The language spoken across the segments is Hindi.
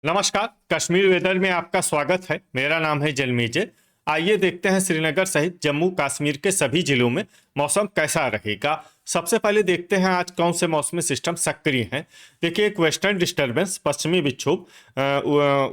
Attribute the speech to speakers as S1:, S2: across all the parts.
S1: नमस्कार, कश्मीर वेदर में आपका स्वागत है। मेरा नाम है जलमीजे। आइए देखते हैं श्रीनगर सहित जम्मू कश्मीर के सभी जिलों में मौसम कैसा रहेगा। सबसे पहले देखते हैं आज कौन से मौसमी सिस्टम सक्रिय हैं। देखिए, एक वेस्टर्न डिस्टर्बेंस पश्चिमी विक्षोभ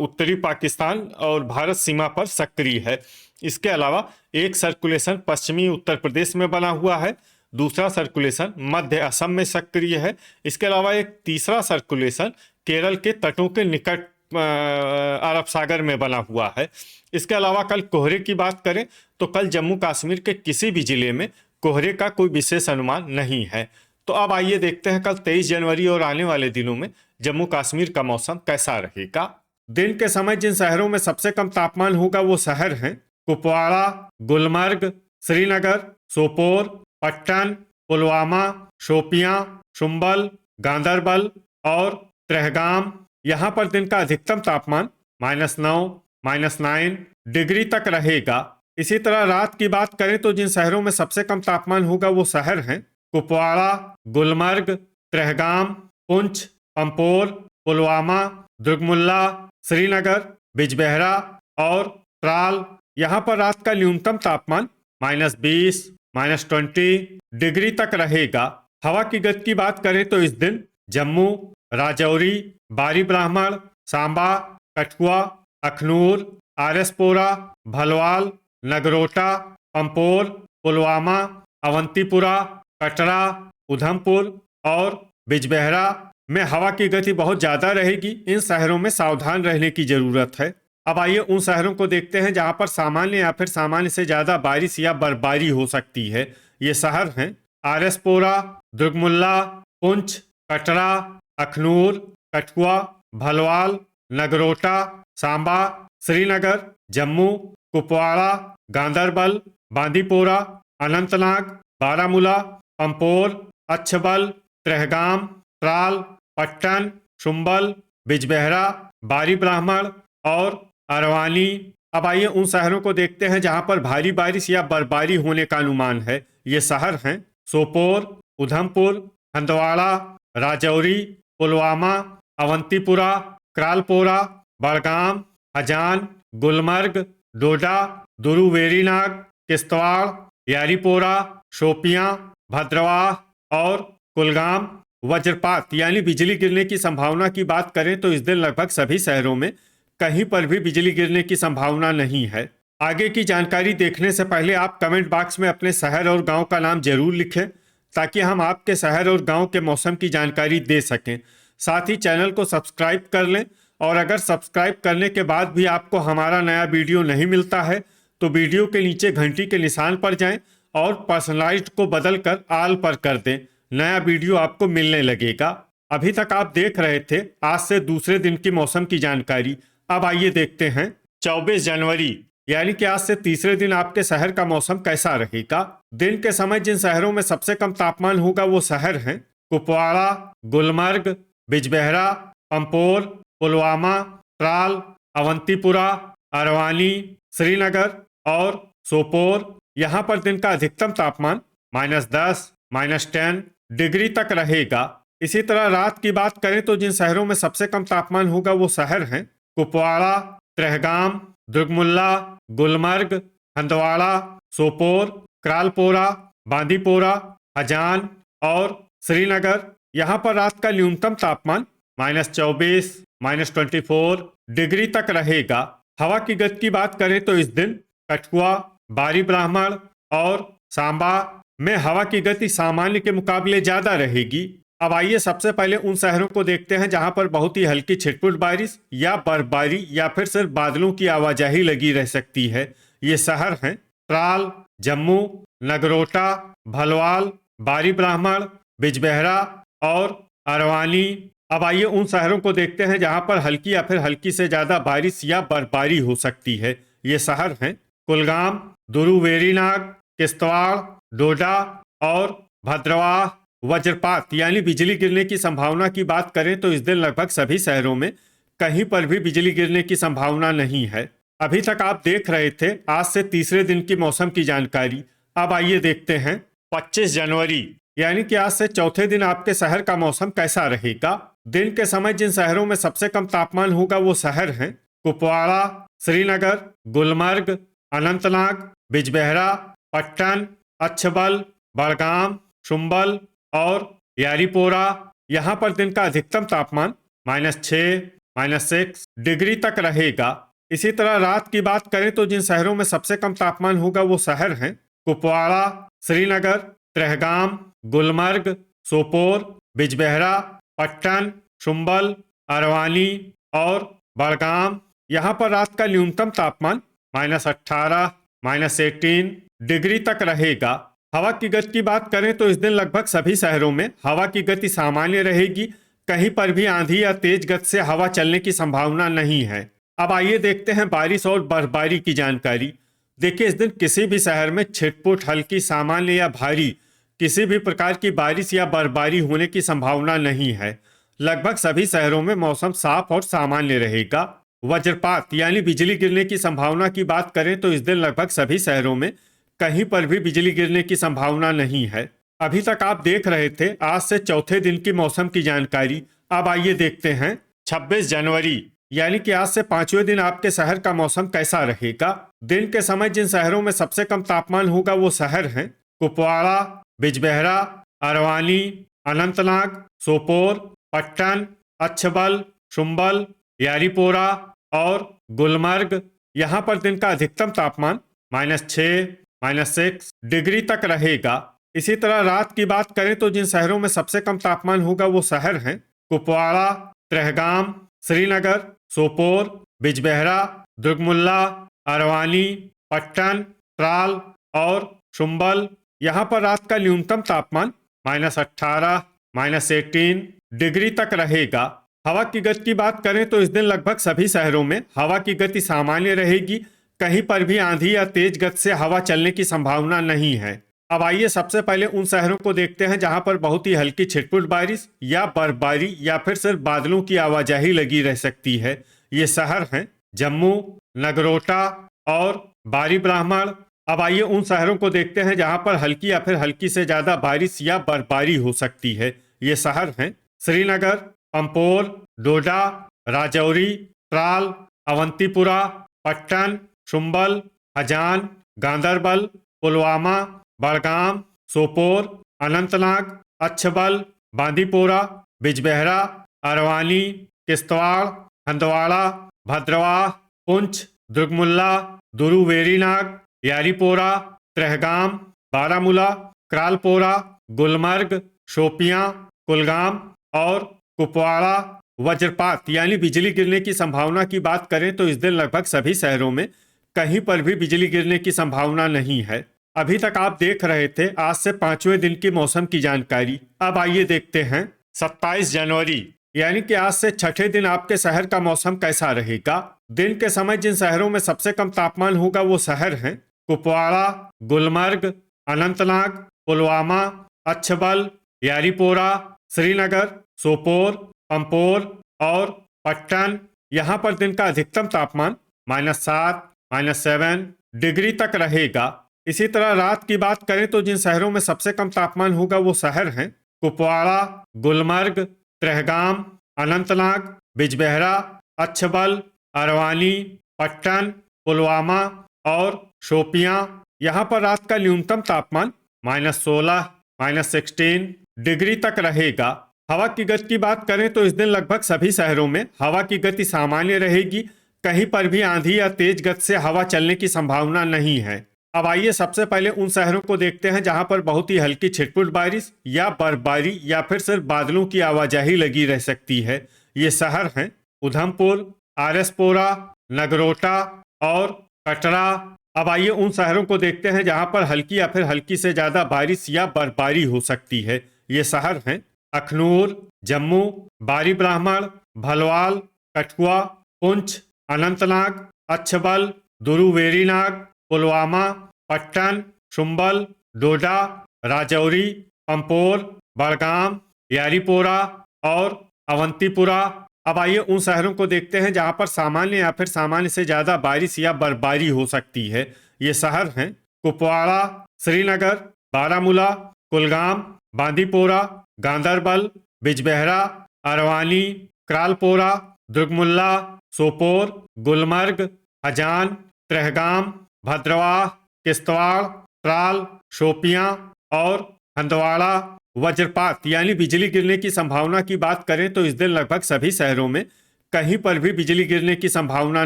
S1: उत्तरी पाकिस्तान और भारत सीमा पर सक्रिय है। इसके अलावा एक सर्कुलेशन पश्चिमी उत्तर प्रदेश में बना हुआ है, दूसरा सर्कुलेशन मध्य असम में सक्रिय है। इसके अलावा एक तीसरा सर्कुलेशन केरल के तटों के निकट अरब सागर में बना हुआ है। इसके अलावा कल कोहरे की बात करें तो कल जम्मू कश्मीर के किसी भी जिले में कोहरे का कोई विशेष अनुमान नहीं है। तो अब आइए देखते हैं कल 23 जनवरी और आने वाले दिनों में जम्मू कश्मीर का मौसम कैसा रहेगा। दिन के समय जिन शहरों में सबसे कम तापमान होगा वो शहर हैं कुपवाड़ा, गुलमर्ग, श्रीनगर, सोपोर, पट्टन, पुलवामा, शोपियां, शुम्बल, गांदरबल और ट्रहगाम। यहाँ पर दिन का अधिकतम तापमान -9, -9 डिग्री तक रहेगा। इसी तरह रात की बात करें तो जिन शहरों में सबसे कम तापमान होगा वो शहर हैं कुपवाड़ा, गुलमर्ग, ट्रहगाम, पुंछ, पंपोर, पुलवामा, दुर्गमुल्ला, श्रीनगर, बिजबेहरा और त्राल। यहाँ पर रात का न्यूनतम तापमान -20, -20 डिग्री तक रहेगा। हवा की गति की बात करें तो इस दिन जम्मू, राजौरी, बारी ब्राह्मण, सांबा, कठुआ, अखनूर, आरएसपोरा, भलवाल, नगरोटा, पंपोर, पुलवामा, अवंतीपुरा, कटरा, उधमपुर और बिजबेहरा में हवा की गति बहुत ज़्यादा रहेगी। इन शहरों में सावधान रहने की ज़रूरत है। अब आइए उन शहरों को देखते हैं जहां पर सामान्य या फिर सामान्य से ज़्यादा बारिश या बर्फबारी हो सकती है। ये शहर हैं आरएसपोरा, दुर्गमुल्ला, पुंछ, कटरा, अखनूर, कठुआ, भलवाल, नगरोटा, सांबा, श्रीनगर, जम्मू, कुपवाड़ा, गांदरबल, बांदीपोरा, अनंतनाग, बारामूला, पंपोर, अच्छबल, ट्रहगाम, त्राल, पट्टन, शुम्बल, बिजबेहरा, बारी ब्राह्मण और अरवानी। अब आइए उन शहरों को देखते हैं जहां पर भारी बारिश या बर्फबारी होने का अनुमान है। ये शहर हैं सोपोर, उधमपुर, हंदवाड़ा, राजौरी, पुलवामा, अवंतीपुरा, क्रालपोरा, बड़गाम, हजान, गुलमर्ग, डोडा, दुरू वेरीनाग, किश्तवाड़, यारीपोरा, शोपियां, भद्रवाह और कुलगाम। वज्रपात यानी बिजली गिरने की संभावना की बात करें तो इस दिन लगभग सभी शहरों में कहीं पर भी बिजली गिरने की संभावना नहीं है। आगे की जानकारी देखने से पहले आप कमेंट बॉक्स में अपने शहर और गांव का नाम जरूर लिखें ताकि हम आपके शहर और गांव के मौसम की जानकारी दे सकें। साथ ही चैनल को सब्सक्राइब कर लें और अगर सब्सक्राइब करने के बाद भी आपको हमारा नया वीडियो नहीं मिलता है तो वीडियो के नीचे घंटी के निशान पर जाएं और पर्सनलाइज्ड को बदलकर ऑल पर कर दें। नया वीडियो आपको मिलने लगेगा। अभी तक आप देख रहे थे आज से दूसरे दिन की मौसम की जानकारी। अब आइए देखते हैं 24 जनवरी यानी कि आज से तीसरे दिन आपके शहर का मौसम कैसा रहेगा। दिन के समय जिन शहरों में सबसे कम तापमान होगा वो शहर हैं कुपवाड़ा, गुलमर्ग, बिजबेहरा, पंपोर, पुलवामा, त्राल, अवंतीपुरा, अरवानी, श्रीनगर और सोपोर। यहाँ पर दिन का अधिकतम तापमान -10, -10 डिग्री तक रहेगा। इसी तरह रात की बात करें तो जिन शहरों में सबसे कम तापमान होगा वो शहर हैं कुपवाड़ा, ट्रहगाम, दुर्गमुल्ला, गुलमर्ग, हंदवाड़ा, सोपोर, क्रालपोरा, बांदीपोरा, हजान और श्रीनगर। यहाँ पर रात का न्यूनतम तापमान -24, -24 डिग्री तक रहेगा। हवा की गति की बात करें तो इस दिन कठुआ, बारी ब्राह्मण और सांबा में हवा की गति सामान्य के मुकाबले ज्यादा रहेगी। अब आइए सबसे पहले उन शहरों को देखते हैं जहां पर बहुत ही हल्की छिटपुट बारिश या बर्फबारी या फिर सिर्फ बादलों की आवाजाही लगी रह सकती है। ये शहर हैं त्राल, जम्मू, नगरोटा, भलवाल, बारी ब्राह्मण, बिजबेहरा और अरवानी। अब आइए उन शहरों को देखते हैं जहां पर हल्की या फिर हल्की से ज्यादा बारिश या बर्फबारी हो सकती है। ये शहर हैं कुलगाम, दुरू वेरीनाग, किश्तवाड़, डोडा और भद्रवाह। वज्रपात यानी बिजली गिरने की संभावना की बात करें तो इस दिन लगभग सभी शहरों में कहीं पर भी बिजली गिरने की संभावना नहीं है। अभी तक आप देख रहे थे आज से तीसरे दिन की मौसम की जानकारी। अब आइए देखते हैं 25 जनवरी यानी कि आज से चौथे दिन आपके शहर का मौसम कैसा रहेगा। दिन के समय जिन शहरों में सबसे कम तापमान होगा वो शहर हैं कुपवाड़ा, श्रीनगर, गुलमर्ग, अनंतनाग, बिजबेहरा, पट्टन, अच्छबल, बड़गाम, शुम्बल और यारीपोरा। यहाँ पर दिन का अधिकतम तापमान -6, -6 डिग्री तक रहेगा। इसी तरह रात की बात करें तो जिन शहरों में सबसे कम तापमान होगा वो शहर हैं कुपवाड़ा, श्रीनगर, त्रेहगाम, गुलमर्ग, सोपोर, बिजबेहरा, पट्टन, शुम्बल, अरवानी और बड़गाम। यहाँ पर रात का न्यूनतम तापमान -18, -18 डिग्री तक रहेगा। हवा की गति की बात करें तो इस दिन लगभग सभी शहरों में हवा की गति सामान्य रहेगी। कहीं पर भी आंधी या तेज गति से हवा चलने की संभावना नहीं है। अब आइए देखते हैं बारिश और बर्फबारी की जानकारी। देखिए, इस दिन किसी भी शहर में छिटपुट, हल्की, सामान्य या भारी किसी भी प्रकार की बारिश या बर्फबारी होने की संभावना नहीं है। लगभग सभी शहरों में मौसम साफ और सामान्य रहेगा। वज्रपात यानी बिजली गिरने की संभावना की बात करें तो इस दिन लगभग सभी शहरों में कहीं पर भी बिजली गिरने की संभावना नहीं है। अभी तक आप देख रहे थे आज से चौथे दिन की मौसम की जानकारी। अब आइए देखते हैं 26 जनवरी यानी कि आज से 5वें दिन आपके शहर का मौसम कैसा रहेगा। दिन के समय जिन शहरों में सबसे कम तापमान होगा वो शहर हैं कुपवाड़ा, बिजबेहरा, अरवानी, अनंतनाग, सोपोर, पट्टन, अच्छबल, शुम्बल, यारीपोरा और गुलमर्ग। यहाँ पर दिन का अधिकतम तापमान -6, -6 डिग्री तक रहेगा। इसी तरह रात की बात करें तो जिन शहरों में सबसे कम तापमान होगा वो शहर हैं कुपवाड़ा, त्रेहगाम, श्रीनगर, सोपोर, बिजबेहरा, दुर्गमुल्ला, अरवानी, पट्टन, त्राल और शुम्बल। यहाँ पर रात का न्यूनतम तापमान -18, -18 डिग्री तक रहेगा। हवा की गति की बात करें तो इस दिन लगभग सभी शहरों में हवा की गति सामान्य रहेगी। कहीं पर भी आंधी या तेज गति से हवा चलने की संभावना नहीं है। अब आइए सबसे पहले उन शहरों को देखते हैं जहां पर बहुत ही हल्की छिटपुट बारिश या बर्फबारी या फिर सिर्फ बादलों की आवाजाही लगी रह सकती है। ये शहर हैं जम्मू, नगरोटा और बारी ब्राह्मण। अब आइए उन शहरों को देखते हैं जहां पर हल्की या फिर हल्की से ज्यादा बारिश या बर्फबारी हो सकती है। ये शहर हैं श्रीनगर, पंपोर, डोडा, राजौरी, त्राल, अवंतीपुरा, पट्टन, शुम्बल, हजान, गांदरबल, पुलवामा, बड़गाम, सोपोर, अनंतनाग, अच्छबल, बांदीपोरा, बिजबेहरा, अरवानी, किश्तवाड़, हंदवाड़ा, भद्रवाह, पुंछ, दुर्गमुल्ला, दुरुवेरीनाग, यारीपोरा, त्रेहगाम, बारामूला, क्रालपोरा, गुलमर्ग, शोपियां, कुलगाम और कुपवाड़ा। वज्रपात यानी बिजली गिरने की संभावना की बात करें तो इस दिन लगभग सभी शहरों में कहीं पर भी बिजली गिरने की संभावना नहीं है। अभी तक आप देख रहे थे आज से 5वें दिन की मौसम की जानकारी। अब आइए देखते हैं 27 जनवरी यानी कि आज से छठे दिन आपके शहर का मौसम कैसा रहेगा। दिन के समय जिन शहरों में सबसे कम तापमान होगा वो शहर हैं कुपवाड़ा, गुलमर्ग, अनंतनाग, पुलवामा, अच्छबल, यारीपोरा, श्रीनगर, सोपोर, पंपोर और पट्टन। यहाँ पर दिन का अधिकतम तापमान -7, -7 डिग्री तक रहेगा। इसी तरह रात की बात करें तो जिन शहरों में सबसे कम तापमान होगा वो शहर हैं कुपवाड़ा, गुलमर्ग, त्रेहगाम, अनंतनाग, बिजबेहरा, अच्छबल, अरवानी, पट्टन, पुलवामा और शोपियां। यहाँ पर रात का न्यूनतम तापमान -16, -16 डिग्री तक रहेगा। हवा की गति की बात करें तो इस दिन लगभग सभी शहरों में हवा की गति सामान्य रहेगी। कहीं पर भी आंधी या तेज गति से हवा चलने की संभावना नहीं है। अब आइए सबसे पहले उन शहरों को देखते हैं जहां पर बहुत ही हल्की छिटपुट बारिश या बर्फबारी या फिर सिर्फ बादलों की आवाजाही लगी रह सकती है। ये शहर हैं उधमपुर, आरएसपोरा, नगरोटा और कटरा। अब आइए उन शहरों को देखते हैं जहां पर हल्की या फिर हल्की से ज्यादा बारिश या बर्फबारी हो सकती है। ये शहर हैं अखनूर, जम्मू, बारी ब्राह्मण, भलवाल, कठुआ, पुंछ, अनंतनाग, अच्छबल, दुरुवेरीनाग, पुलवामा, पट्टन, शुम्बल, डोडा, राजौरी, पंपोर, बड़गाम, यारीपोरा और अवंतीपुरा। अब आइए उन शहरों को देखते हैं जहां पर सामान्य या फिर सामान्य से ज्यादा बारिश या बर्फबारी हो सकती है। ये शहर हैं कुपवाड़ा, श्रीनगर, बारामूला, कुलगाम, बांदीपोरा, गांदरबल, बिजबेहरा, अरवानी, क्रालपोरा, दुर्गमुल्ला, सोपोर, गुलमर्ग, हजान, त्रेहगाम, भद्रवाह, किश्तवाड़, त्राल, शोपियां और हंदवाड़ा। वज्रपात यानी बिजली गिरने की संभावना की बात करें तो इस दिन लगभग सभी शहरों में कहीं पर भी बिजली गिरने की संभावना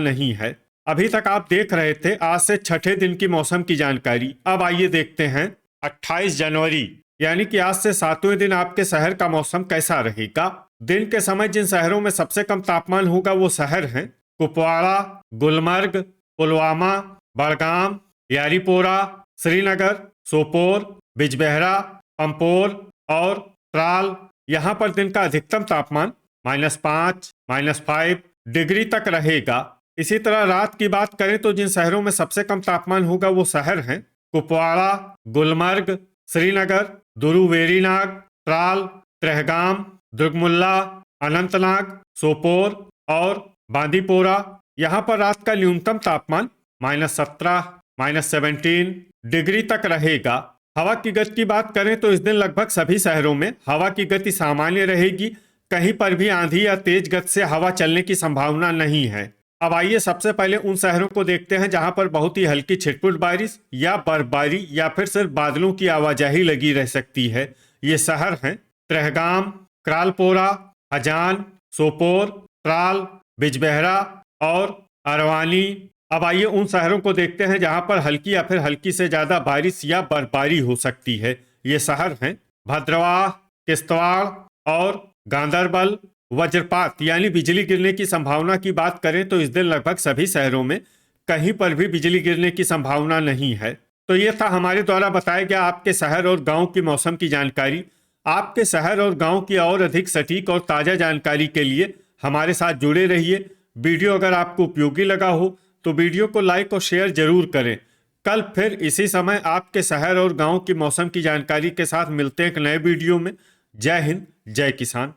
S1: नहीं है। अभी तक आप देख रहे थे आज से छठे दिन की मौसम की जानकारी। अब आइए देखते हैं 28 जनवरी यानी कि आज से 7वें दिन आपके शहर का मौसम कैसा रहेगा। दिन के समय जिन शहरों में सबसे कम तापमान होगा वो शहर हैं कुपवाड़ा, गुलमर्ग, पुलवामा, बड़गाम, यारीपोरा, श्रीनगर, सोपोर, बिजबेहरा, पंपोर और त्राल। यहाँ पर दिन का अधिकतम तापमान -5, -5 डिग्री तक रहेगा। इसी तरह रात की बात करें तो जिन शहरों में सबसे कम तापमान होगा वो शहर हैं कुपवाड़ा, गुलमर्ग, श्रीनगर, दुरुवेरीनाग, त्राल, त्रेहगाम, दुर्गमुल्ला, अनंतनाग, सोपोर और बांदीपोरा। यहाँ पर रात का न्यूनतम तापमान -17, -17 डिग्री तक रहेगा। हवा की गति की बात करें तो इस दिन लगभग सभी शहरों में हवा की गति सामान्य रहेगी। कहीं पर भी आंधी या तेज गति से हवा चलने की संभावना नहीं है। अब आइए सबसे पहले उन शहरों को देखते हैं जहां पर बहुत ही हल्की छिटपुट बारिश या बर्फबारी या फिर सिर्फ बादलों की आवाजाही लगी रह सकती है। ये शहर हैं त्रेहगाम, क्रालपोरा, हजान, सोपोर, त्राल, बिजबेहरा और अरवानी। अब आइए उन शहरों को देखते हैं जहां पर हल्की या फिर हल्की से ज्यादा बारिश या बर्फबारी हो सकती है। ये शहर हैं भद्रवाह, किश्तवाड़ और गांदरबल। वज्रपात यानी बिजली गिरने की संभावना की बात करें तो इस दिन लगभग सभी शहरों में कहीं पर भी बिजली गिरने की संभावना नहीं है। तो ये था हमारे द्वारा बताया गया आपके शहर और गांव की मौसम की जानकारी। आपके शहर और गांव की और अधिक सटीक और ताज़ा जानकारी के लिए हमारे साथ जुड़े रहिए। वीडियो अगर आपको उपयोगी लगा हो तो वीडियो को लाइक और शेयर जरूर करें। कल फिर इसी समय आपके शहर और गांव की मौसम की जानकारी के साथ मिलते हैं एक नए वीडियो में। जय हिंद, जय किसान।